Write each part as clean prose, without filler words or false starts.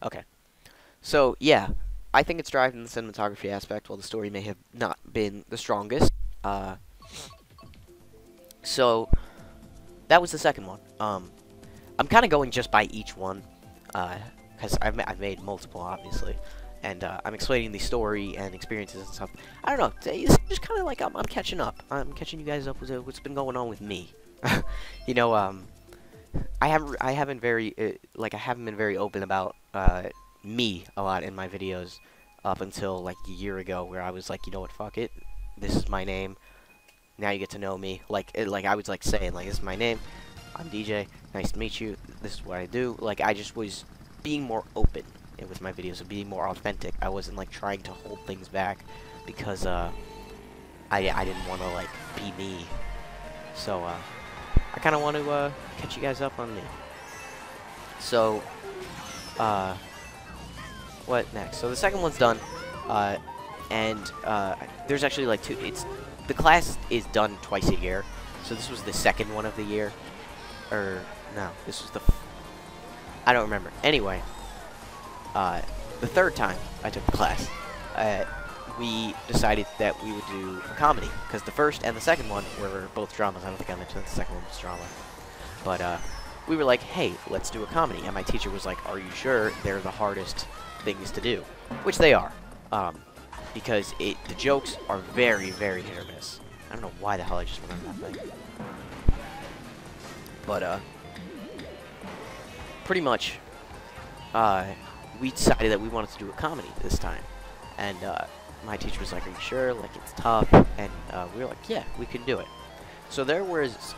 Okay. So, yeah, I think it's driving the cinematography aspect, while the story may have not been the strongest. Uh, so, that was the second one. I'm kind of going just by each one, because I've made multiple, obviously. And I'm explaining the story and experiences and stuff. I don't know. It's just kind of like I'm catching up. I'm catching you guys up with what's been going on with me. you know, I haven't very like I haven't been very open about me a lot in my videos up until like a year ago, where I was like, you know what, fuck it, this is my name. Now you get to know me. Like I was like saying, like, this is my name. I'm DJ. Nice to meet you. This is what I do. Like, I just was being more open with my videos and being more authentic. I wasn't like trying to hold things back because I didn't want to like be me. So I kind of want to catch you guys up on me. So, what next? So the second one's done, and there's actually like two. The class is done twice a year, so this was the second one of the year, or no, this was the. I don't remember. Anyway, the third time I took the class, we decided that we would do a comedy, because the first and the second one were both dramas. I don't think I mentioned that the second one was drama. But we were like, hey, let's do a comedy. And my teacher was like, are you sure? They're the hardest things to do. Which they are. Because the jokes are very, very hit or miss. I don't know why the hell I just went on that thing. But, pretty much, we decided that we wanted to do a comedy this time. And, my teacher was like, are you sure? Like, it's tough. And we were like, yeah, we can do it. So there was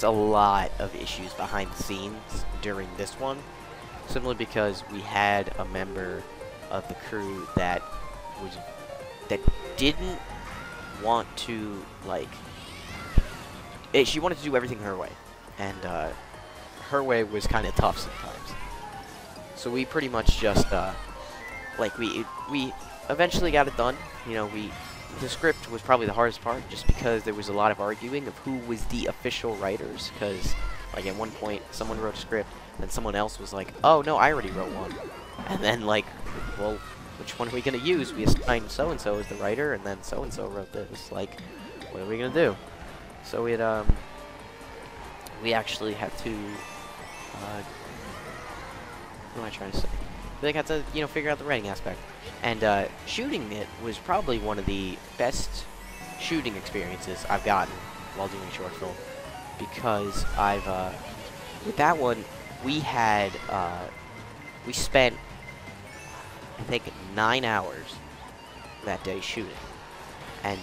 a lot of issues behind the scenes during this one, simply because we had a member of the crew that didn't want to, like, she wanted to do everything her way, and her way was kind of tough sometimes. So we pretty much just like we eventually got it done. You know, the script was probably the hardest part, just because there was a lot of arguing of who was the official writers, because like at one point someone wrote a script, and someone else was like, oh no, I already wrote one. And then like, well, which one are we gonna use? We assigned so and so as the writer, and then so and so wrote this. Like, what are we gonna do? So we actually had to what am I trying to say? We had to, you know, figure out the writing aspect. And shooting it was probably one of the best shooting experiences I've gotten while doing a short film, because with that one, we spent, I think, 9 hours that day shooting. And,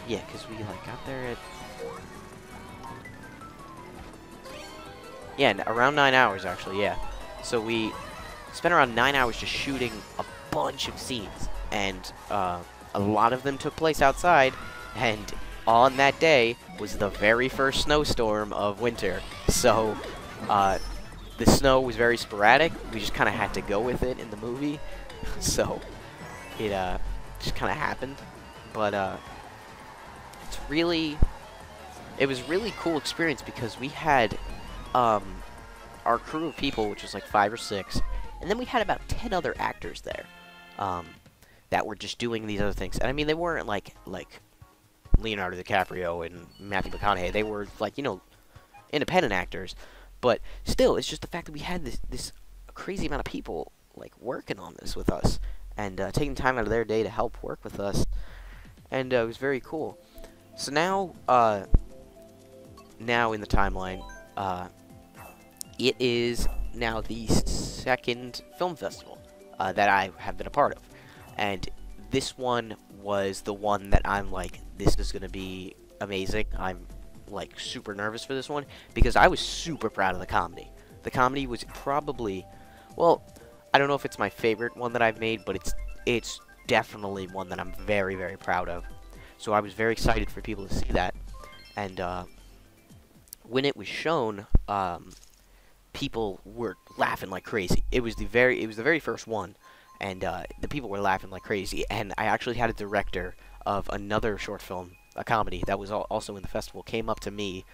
yeah, because we, like, got there at, yeah, around 9 hours, actually, yeah. So we spent around 9 hours just shooting a bunch of scenes, and a lot of them took place outside, and on that day was the very first snowstorm of winter. So the snow was very sporadic. We just kind of had to go with it in the movie. So it just kind of happened. But it was really cool experience, because we had our crew of people, which was like 5 or 6, and then we had about 10 other actors there that were just doing these other things. And I mean, they weren't like Leonardo DiCaprio and Matthew McConaughey. They were like, you know, independent actors. But still, it's just the fact that we had this crazy amount of people like working on this with us, and taking time out of their day to help work with us. And it was very cool. So now in the timeline, it is now the second film festival that I have been a part of. And this one was the one that I'm like, this is going to be amazing. I'm like super nervous for this one, because I was super proud of the comedy. The comedy was probably, well, I don't know if it's my favorite one that I've made, but it's definitely one that I'm very, very proud of. So I was very excited for people to see that. And when it was shown, people were laughing like crazy. It was the very first one, and the people were laughing like crazy. And I actually had a director of another short film, a comedy that was also in the festival, came up to me,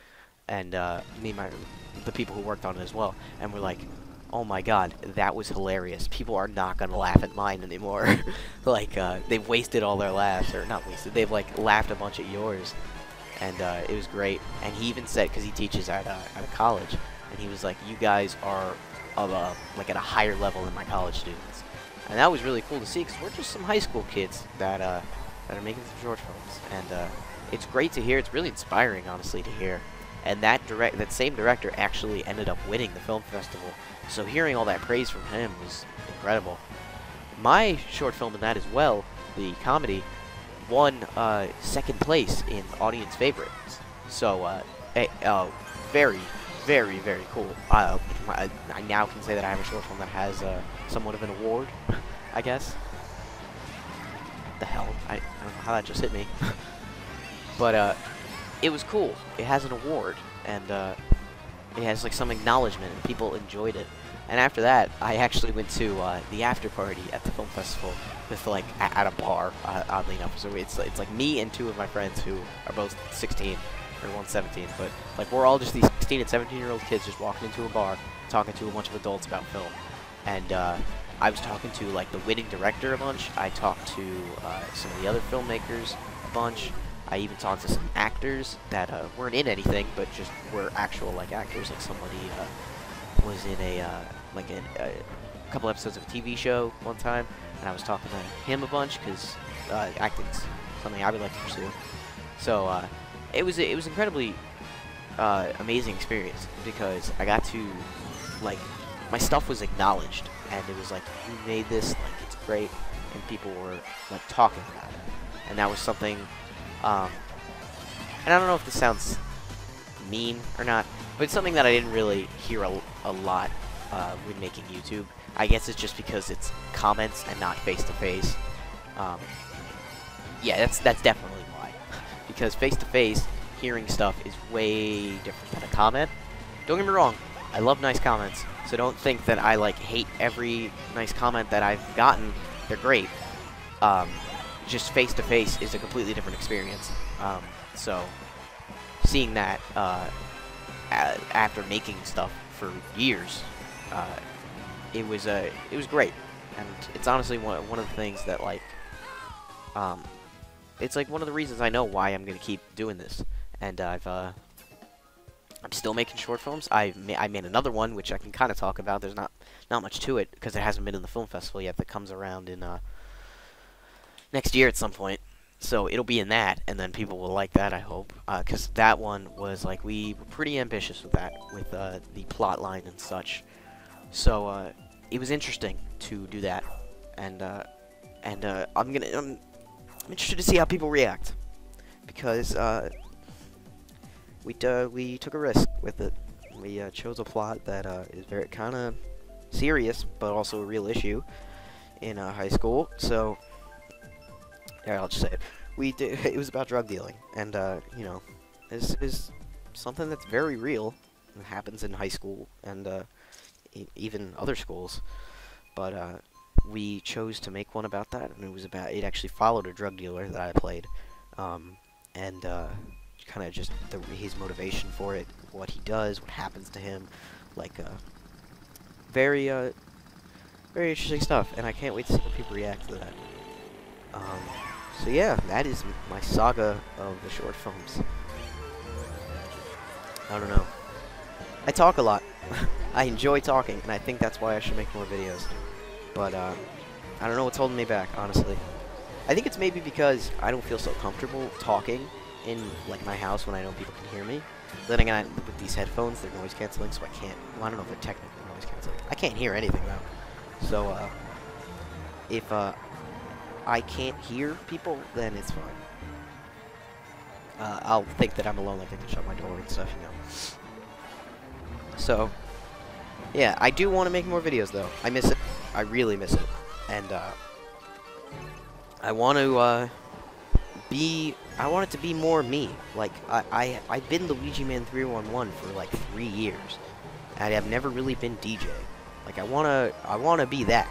and the people who worked on it as well, and were like, Oh my god, that was hilarious. People are not gonna laugh at mine anymore. Like, they've wasted all their laughs, or not wasted, they've, like, laughed a bunch at yours. And, it was great. And he even said, because he teaches at a college, and he was like, you guys are, like, at a higher level than my college students. And that was really cool to see, because we're just some high school kids that are making some short films. And, it's great to hear. It's really inspiring, honestly, to hear. And that same director actually ended up winning the film festival. So hearing all that praise from him was incredible. My short film in that as well, the comedy, won second place in audience favorites. So very, very, very cool. I now can say that I have a short film that has somewhat of an award, I guess. The hell? I don't know how that just hit me. But it was cool. It has an award, and it has like some acknowledgement, and people enjoyed it. And after that, I actually went to the after party at the film festival with like at a bar, oddly enough. So it's like me and two of my friends who are both 16, or one's 17, but like we're all just these 16 and 17-year-old kids just walking into a bar, talking to a bunch of adults about film. And I was talking to like the winning director a bunch. I talked to some of the other filmmakers a bunch. I even talked to some actors that weren't in anything, but just were actual like actors. Like somebody was in a couple episodes of a TV show one time, and I was talking to him a bunch because acting's something I would like to pursue. So it was incredibly amazing experience because I got to like my stuff was acknowledged, and it was like, you made this, like it's great, and people were like talking about it, and that was something. And I don't know if this sounds mean or not, but it's something that I didn't really hear a lot when making YouTube. I guess it's just because it's comments and not face-to-face. Yeah, that's definitely why. Because face-to-face, hearing stuff is way different than a comment. Don't get me wrong, I love nice comments, so don't think that I like hate every nice comment that I've gotten. They're great. Just face-to-face is a completely different experience. So seeing that after making stuff for years, it was great, and it's honestly one of the things that like it's like one of the reasons I know why I'm gonna keep doing this. And I'm still making short films. I made another one which I can kind of talk about. There's not much to it because it hasn't been in the film festival yet. That comes around in next year at some point, so it'll be in that, and then people will like that, I hope, because that one was like, we were pretty ambitious with that, with the plot line and such. So it was interesting to do that, and I'm interested to see how people react, because we took a risk with it. We chose a plot that is very kind of serious, but also a real issue in high school. So yeah, I'll just say it. It was about drug dealing, and you know, this is something that's very real. It happens in high school and even other schools. But we chose to make one about that, and it actually followed a drug dealer that I played, and kind of just his motivation for it, what he does, what happens to him, like very interesting stuff, and I can't wait to see how people react to that. So yeah, that is my saga of the short films. I don't know. I talk a lot. I enjoy talking, and I think that's why I should make more videos. But I don't know what's holding me back, honestly. I think it's maybe because I don't feel so comfortable talking in like my house when I know people can hear me. Then again, with these headphones, they're noise canceling, so I can't. Well, I don't know if they're technically noise canceling. I can't hear anything though. So if I can't hear people, then it's fine. I'll think that I'm alone, like I can shut my door and stuff, you know. So, yeah, I do want to make more videos, though. I miss it. I really miss it. And, I want to, I want it to be more me. Like, I've been Luigi Man 311 for, like, 3 years. And I've never really been DJ. Like, I wanna be that.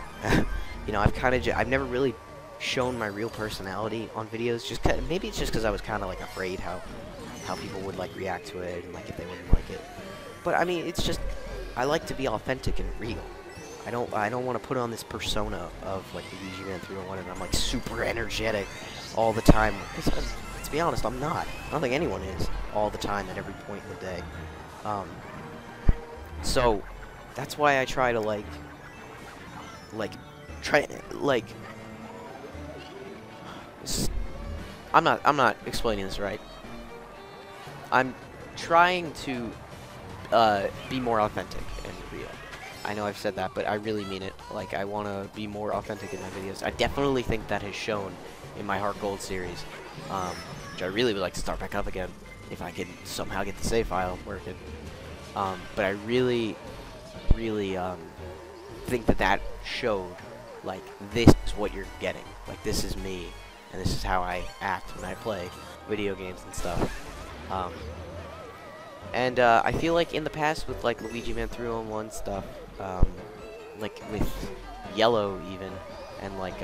You know, I've never really shown my real personality on videos. Maybe it's just because I was kind of like afraid how people would like react to it, and like if they wouldn't like it. But I mean, it's just I like to be authentic and real. I don't want to put on this persona of like Luigi Man 301 and I'm like super energetic all the time. Let's be honest, I'm not. I don't think anyone is all the time at every point in the day. So that's why I try to I'm not explaining this right. I'm trying to be more authentic and real. I know I've said that, but I really mean it. Like, I want to be more authentic in my videos. I definitely think that has shown in my Heart Gold series, which I really would like to start back up again if I could somehow get the save file working. But I really think that showed, like, this is what you're getting. Like, this is me, and this is how I act when I play video games and stuff. I feel like in the past with, like, Luigi Man 301 stuff, like, with Yellow even, and, like,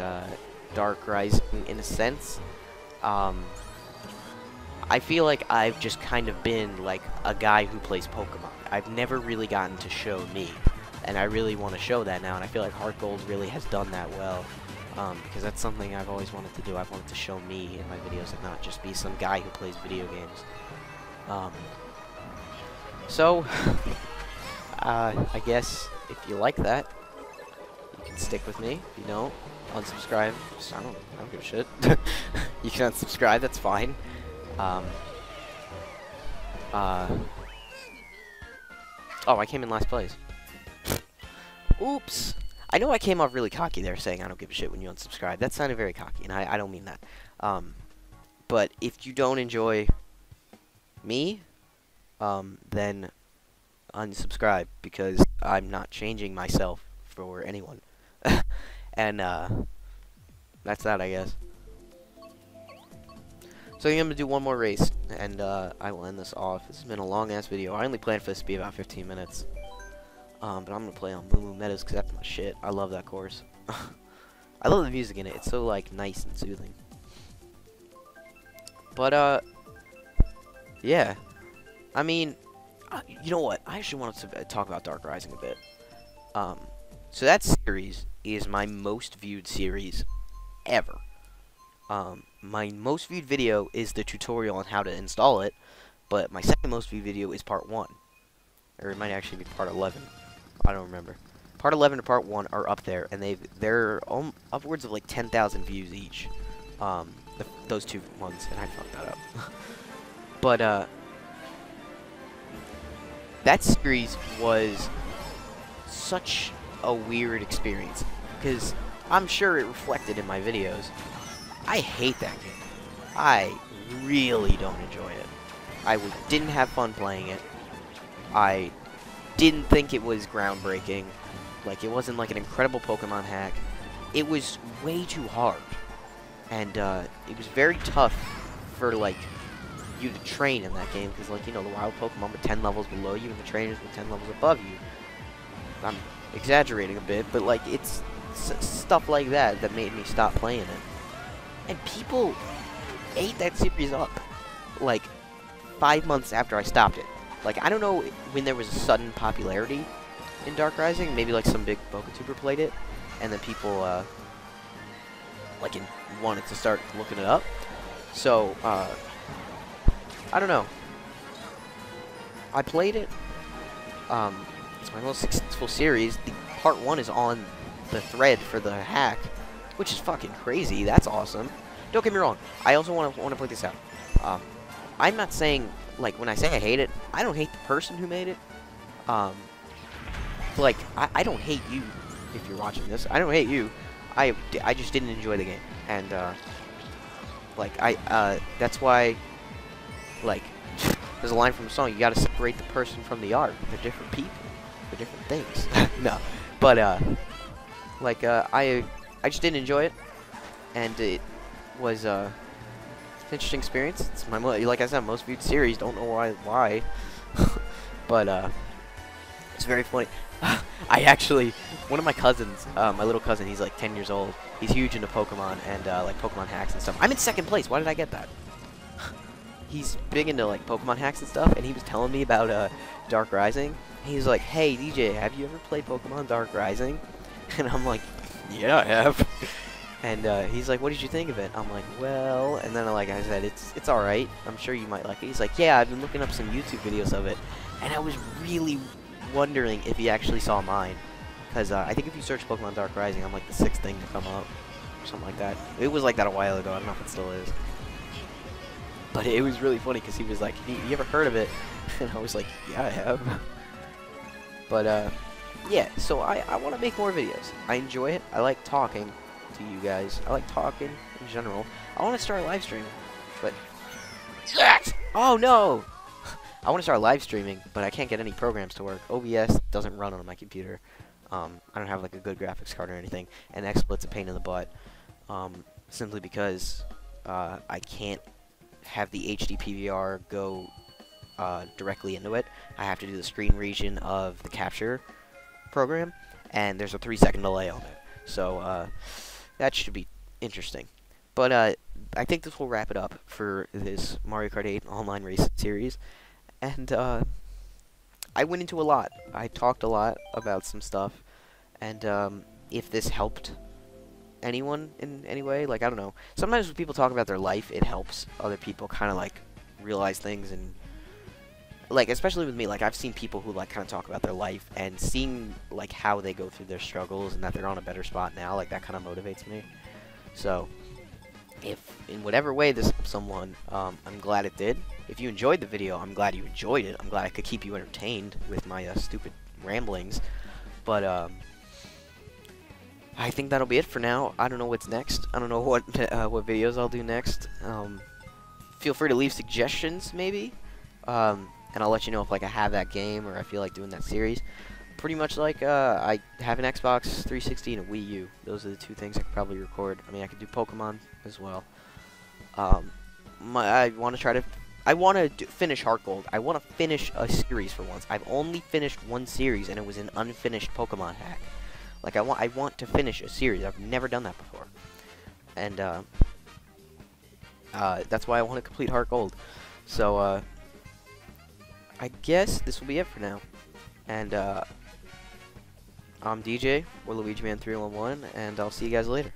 Dark Rising in a sense, I feel like I've just kind of been, like, a guy who plays Pokemon. I've never really gotten to show me, and I really want to show that now, and I feel like Heart Gold really has done that well, because that's something I've always wanted to do. I've wanted to show me in my videos and not just be some guy who plays video games. So, I guess if you like that, you can stick with me. If you don't, unsubscribe. I don't give a shit. You can unsubscribe, that's fine. Oh, I came in last place. Oops. I know I came off really cocky there saying I don't give a shit when you unsubscribe. That sounded very cocky, and I don't mean that. But if you don't enjoy me, then unsubscribe, because I'm not changing myself for anyone. And, that's that, I guess. So I'm going to do one more race, and I will end this off. This has been a long-ass video. I only planned for this to be about 15 minutes. But I'm going to play on Moo Moo Meadows, because that's my shit. I love that course. I love the music in it. It's so, like, nice and soothing. But, yeah. I mean, you know what? I actually wanted to talk about Dark Rising a bit. So that series is my most viewed series ever. My most viewed video is the tutorial on how to install it, but my second most viewed video is part 1. Or it might actually be part 11. I don't remember. Part 11 and part 1 are up there, and they're upwards of like 10,000 views each. Those two ones, and I fucked that up. But, that series was such a weird experience, because I'm sure it reflected in my videos. I hate that game. I really don't enjoy it. I didn't have fun playing it. I didn't think it was groundbreaking. Like, it wasn't like an incredible Pokemon hack. It was way too hard. And, it was very tough for, like, you to train in that game, because, like, you know, the wild Pokemon were 10 levels below you, and the trainers were 10 levels above you. I'm exaggerating a bit, but, like, it's stuff like that that made me stop playing it. And people ate that series up, like, 5 months after I stopped it. Like, I don't know when there was a sudden popularity in Dark Rising. Maybe, like, some big Poketuber played it, and then people, like, wanted to start looking it up. So, I don't know. I played it. It's my most successful series. The part 1 is on the thread for the hack, which is fucking crazy. That's awesome. Don't get me wrong. I also want to point this out. I'm not saying, like, when I say I hate it, I don't hate the person who made it. Like, I don't hate you if you're watching this. I don't hate you. I just didn't enjoy the game. And, like, that's why, like, there's a line from a song, you gotta separate the person from the art. They're different people. They're different things. No. But, like, I just didn't enjoy it. And it was, it's an interesting experience. It's my, like I said, most viewed series. Don't know why. But, it's very funny. I actually, one of my cousins, my little cousin, he's like 10 years old. He's huge into Pokemon and, like, Pokemon hacks and stuff. I'm in 2nd place. Why did I get that? He's big into, like, Pokemon hacks and stuff, and he was telling me about, Dark Rising, He's like, hey DJ, have you ever played Pokemon Dark Rising? And I'm like, yeah, I have. And he's like, what did you think of it? I'm like, well, and then like I said, it's all right. I'm sure you might like it. He's like, yeah, I've been looking up some YouTube videos of it, and I was really wondering if he actually saw mine, because I think if you search Pokemon Dark Rising, I'm like the 6th thing to come up, or something like that. It was like that a while ago. I don't know if it still is, but it was really funny because he was like, you ever heard of it? And I was like, yeah, I have. But yeah, so I want to make more videos. I enjoy it. I like talking to you guys. I like talking in general. I want to start live streaming, but oh no! I want to start live streaming, but I can't get any programs to work. OBS doesn't run on my computer. I don't have like a good graphics card or anything, and XSplit's a pain in the butt. Simply because I can't have the HD PVR go directly into it. I have to do the screen region of the capture program, and there's a 3-second delay on it. So that should be interesting. But I think this will wrap it up for this Mario Kart 8 online race series. And I went into a lot. I talked a lot about some stuff. And if this helped anyone in any way, like, I don't know. Sometimes when people talk about their life, it helps other people kind of, like, realize things. And, like, especially with me, like, I've seen people who, like, kind of talk about their life, and seeing, like, how they go through their struggles and that they're on a better spot now, like, that kind of motivates me. So, if in whatever way this helps someone, I'm glad it did. If you enjoyed the video, I'm glad you enjoyed it. I'm glad I could keep you entertained with my stupid ramblings. But I think that'll be it for now. I don't know what's next. I don't know what videos I'll do next. Feel free to leave suggestions, maybe, and I'll let you know if like I have that game or I feel like doing that series. Pretty much like I have an Xbox 360 and a Wii U. Those are the 2 things I could probably record. I mean, I could do Pokemon as well. I want to finish Heart Gold. I want to finish a series for once. I've only finished one series, and it was an unfinished Pokemon hack. Like, I want to finish a series. I've never done that before. And, that's why I want to complete Heart Gold. So, I guess this will be it for now. And, I'm DJ, or LuigiMan311, and I'll see you guys later.